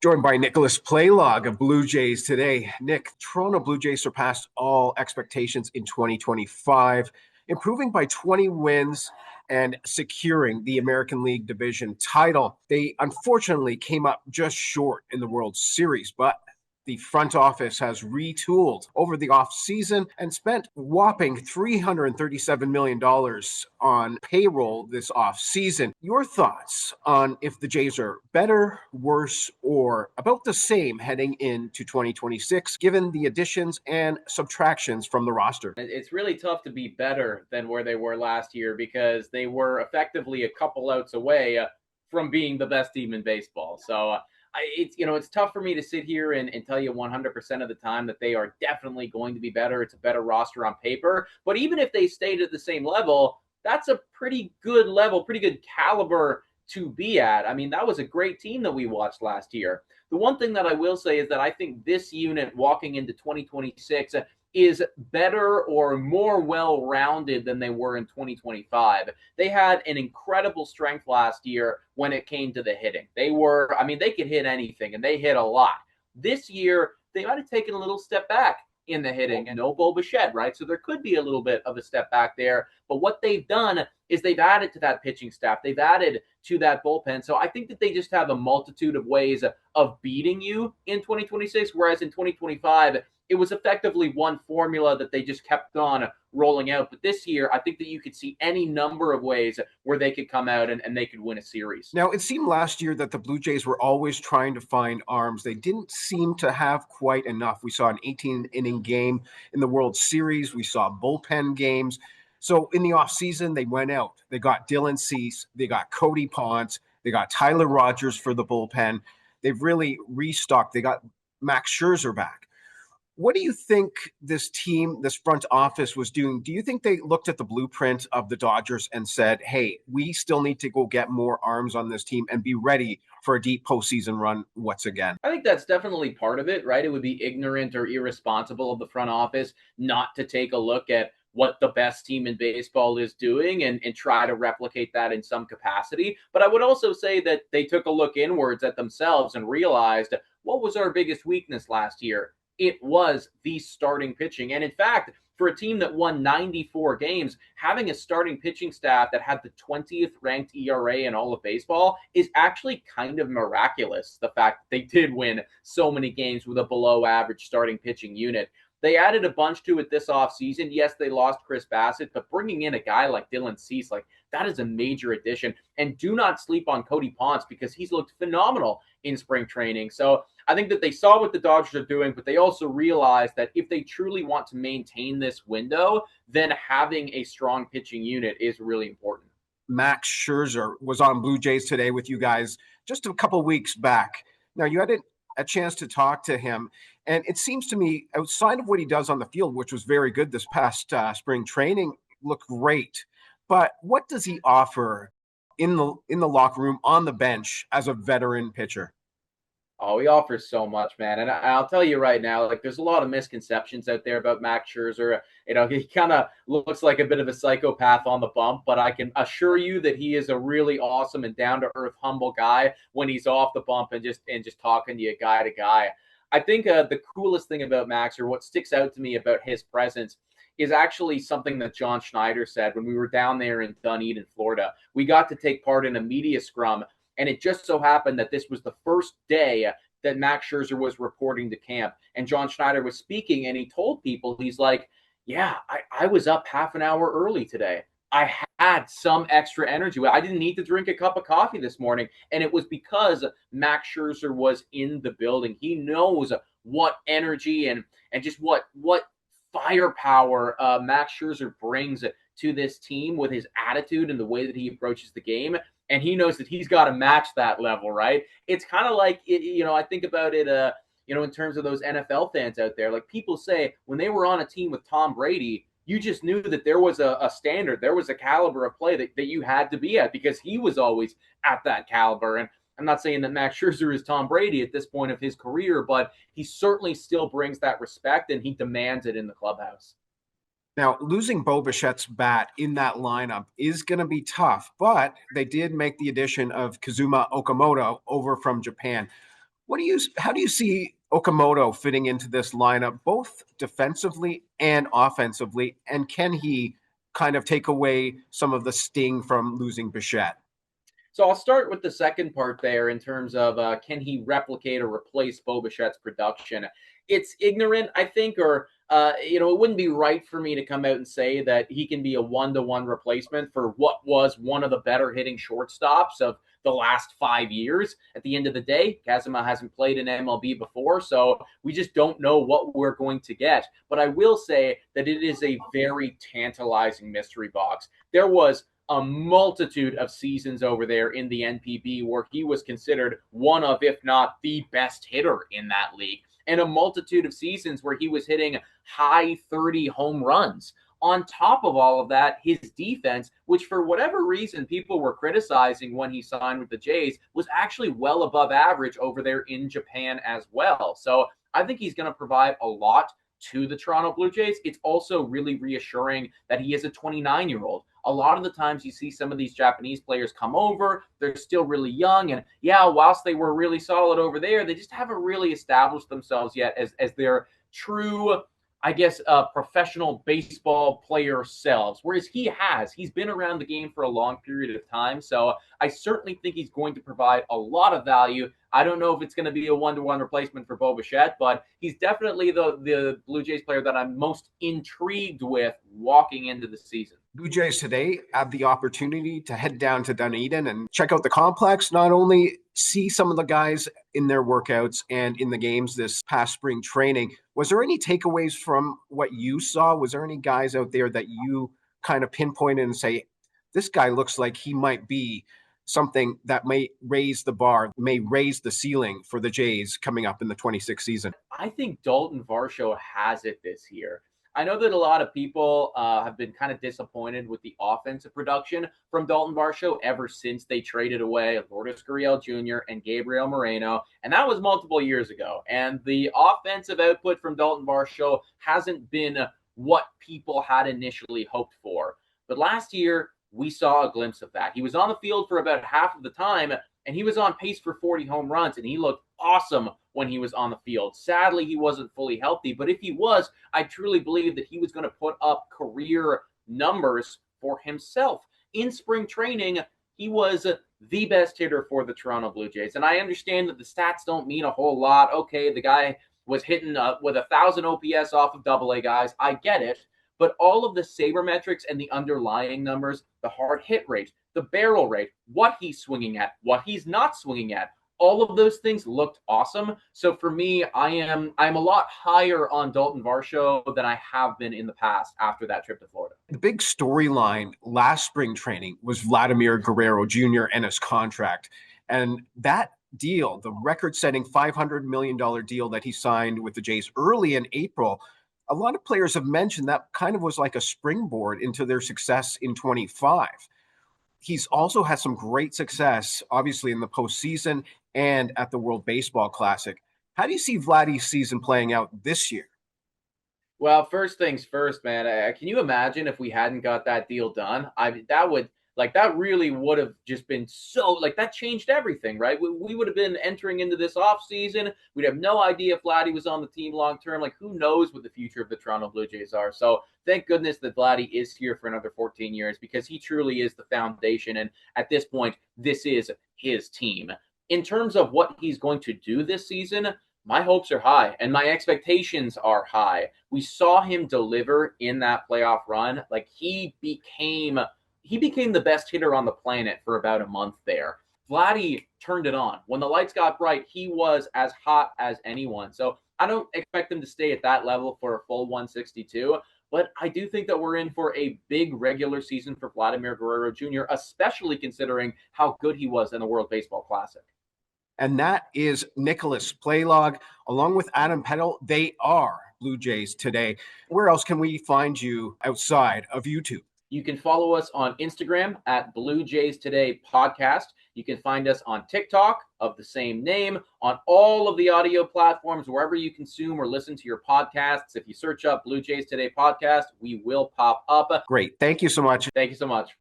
Joined by Nicholas Paleolog of Blue Jays today. Nick, Toronto Blue Jays surpassed all expectations in 2025, improving by 20 wins and securing the American League Division title. They unfortunately came up just short in the World Series, but the front office has retooled over the offseason and spent whopping $337 million on payroll this offseason. Your thoughts on if the Jays are better, worse, or about the same heading into 2026, given the additions and subtractions from the roster? It's really tough to be better than where they were last year because they were effectively a couple outs away from being the best team in baseball. So it's tough for me to sit here and tell you 100% of the time that they are definitely going to be better. It's a better roster on paper. But even if they stayed at the same level, that's a pretty good level, pretty good caliber to be at. I mean, that was a great team that we watched last year. The one thing that I will say is that I think this unit walking into 2026 is better or more well-rounded than they were in 2025. They had an incredible strength last year when it came to the hitting. They could hit anything, and they hit a lot. This year, they might have taken a little step back in the hitting, and no Bo Bichette, right? So there could be a little bit of a step back there. But what they've done is they've added to that pitching staff. They've added to that bullpen. So I think that they just have a multitude of ways of beating you in 2026, whereas in 2025, it was effectively one formula that they just kept on rolling out. But this year, I think that you could see any number of ways where they could come out and they could win a series. Now, it seemed last year that the Blue Jays were always trying to find arms. They didn't seem to have quite enough. We saw an 18-inning game in the World Series. We saw bullpen games. So in the offseason, they went out. They got Dylan Cease. They got Cody Ponce. They got Tyler Rogers for the bullpen. They've really restocked. They got Max Scherzer back. What do you think this team, this front office was doing? Do you think they looked at the blueprint of the Dodgers and said, hey, we still need to go get more arms on this team and be ready for a deep postseason run once again? I think that's definitely part of it, right? It would be ignorant or irresponsible of the front office not to take a look at what the best team in baseball is doing and try to replicate that in some capacity. But I would also say that they took a look inwards at themselves and realized, what was our biggest weakness last year? It was the starting pitching. And in fact, for a team that won 94 games, having a starting pitching staff that had the 20th ranked ERA in all of baseball is actually kind of miraculous. The fact that they did win so many games with a below average starting pitching unit. They added a bunch to it this offseason. Yes, they lost Chris Bassett, but bringing in a guy like Dylan Cease, that is a major addition. And do not sleep on Cody Ponce because he's looked phenomenal in spring training. So I think that they saw what the Dodgers are doing, but they also realized that if they truly want to maintain this window, then having a strong pitching unit is really important. Max Scherzer was on Blue Jays Today with you guys just a couple weeks back. Now, you had a chance to talk to him, and it seems to me, outside of what he does on the field, which was very good this past spring training, looked great. But what does he offer in the locker room, on the bench, as a veteran pitcher? Oh, he offers so much, man. And I'll tell you right now, there's a lot of misconceptions out there about Max Scherzer. He kind of looks like a bit of a psychopath on the bump, but I can assure you that he is a really awesome and down-to-earth, humble guy when he's off the bump and just talking to you guy to guy. I think the coolest thing about Max, or what sticks out to me about his presence, is actually something that John Schneider said when we were down there in Dunedin, Florida. We got to take part in a media scrum, and it just so happened that this was the first day that Max Scherzer was reporting to camp. And John Schneider was speaking, and he told people, he's like, yeah, I was up half an hour early today. I had some extra energy. I didn't need to drink a cup of coffee this morning. And it was because Max Scherzer was in the building. He knows what energy and just what firepower Max Scherzer brings to this team with his attitude and the way that he approaches the game. And he knows that he's got to match that level, right? It's kind of like, I think about it, in terms of those NFL fans out there. Like, people say when they were on a team with Tom Brady, you just knew that there was a standard, there was a caliber of play that you had to be at because he was always at that caliber. And I'm not saying that Max Scherzer is Tom Brady at this point of his career, but he certainly still brings that respect and he demands it in the clubhouse. Now, losing Bo Bichette's bat in that lineup is going to be tough, but they did make the addition of Kazuma Okamoto over from Japan. How do you see Okamoto fitting into this lineup, both defensively and offensively? And can he kind of take away some of the sting from losing Bichette? So I'll start with the second part there in terms of can he replicate or replace Bo Bichette's production? It's ignorant, I think, or it wouldn't be right for me to come out and say that he can be a one-to-one replacement for what was one of the better hitting shortstops of the last 5 years. At the end of the day, Kazuma hasn't played in MLB before, so we just don't know what we're going to get. But I will say that it is a very tantalizing mystery box. There was a multitude of seasons over there in the NPB where he was considered one of, if not the best hitter in that league, and a multitude of seasons where he was hitting high 30 home runs. On top of all of that, his defense, which for whatever reason people were criticizing when he signed with the Jays, was actually well above average over there in Japan as well. So I think he's going to provide a lot to the Toronto Blue Jays. It's also really reassuring that he is a 29-year-old. A lot of the times you see some of these Japanese players come over, they're still really young, and whilst they were really solid over there, they just haven't really established themselves yet as their true, professional baseball player selves. Whereas he's been around the game for a long period of time. So I certainly think he's going to provide a lot of value. I don't know if it's going to be a one-to-one replacement for Bo Bichette, but he's definitely the Blue Jays player that I'm most intrigued with walking into the season. Blue Jays today have the opportunity to head down to Dunedin and check out the complex, not only see some of the guys in their workouts and in the games this past spring training. Was there any takeaways from what you saw? Was there any guys out there that you kind of pinpointed and say, this guy looks like he might be something that may raise the bar, may raise the ceiling for the Jays coming up in the 26th season? I think Dalton Varsho has it this year. I know that a lot of people have been kind of disappointed with the offensive production from Dalton Varsho ever since they traded away Lourdes Guerrero Jr. and Gabriel Moreno, and that was multiple years ago. And the offensive output from Dalton Varsho hasn't been what people had initially hoped for. But last year, we saw a glimpse of that. He was on the field for about half of the time, and he was on pace for 40 home runs, and he looked awesome when he was on the field. Sadly, he wasn't fully healthy, but if he was, I truly believe that he was going to put up career numbers for himself. In spring training, he was the best hitter for the Toronto Blue Jays, and I understand that the stats don't mean a whole lot. Okay, the guy was hitting with 1,000 OPS off of AA guys. I get it. But all of the sabermetrics and the underlying numbers, the hard hit rate, the barrel rate, what he's swinging at, what he's not swinging at, all of those things looked awesome. So for me, I'm a lot higher on Dalton Varsho than I have been in the past after that trip to Florida. The big storyline last spring training was Vladimir Guerrero Jr. and his contract. And that deal, the record-setting $500 million deal that he signed with the Jays early in April, a lot of players have mentioned that kind of was like a springboard into their success in 25. He's also had some great success, obviously, in the postseason and at the World Baseball Classic. How do you see Vladdy's season playing out this year? Well, first things first, man. Can you imagine if we hadn't got that deal done? That really would have just been that changed everything, right? We would have been entering into this offseason. We'd have no idea if Vladdy was on the team long term. Who knows what the future of the Toronto Blue Jays are. So thank goodness that Vladdy is here for another 14 years because he truly is the foundation. And at this point, this is his team. In terms of what he's going to do this season, my hopes are high and my expectations are high. We saw him deliver in that playoff run. He became the best hitter on the planet for about a month there. Vladdy turned it on. When the lights got bright, he was as hot as anyone. So I don't expect him to stay at that level for a full 162, but I do think that we're in for a big regular season for Vladimir Guerrero Jr., especially considering how good he was in the World Baseball Classic. And that is Nicholas Paleolog, along with Adam Peddle. They are Blue Jays today. Where else can we find you outside of YouTube? You can follow us on Instagram at Blue Jays Today Podcast. You can find us on TikTok of the same name, on all of the audio platforms, wherever you consume or listen to your podcasts. If you search up Blue Jays Today Podcast, we will pop up. Great. Thank you so much. Thank you so much.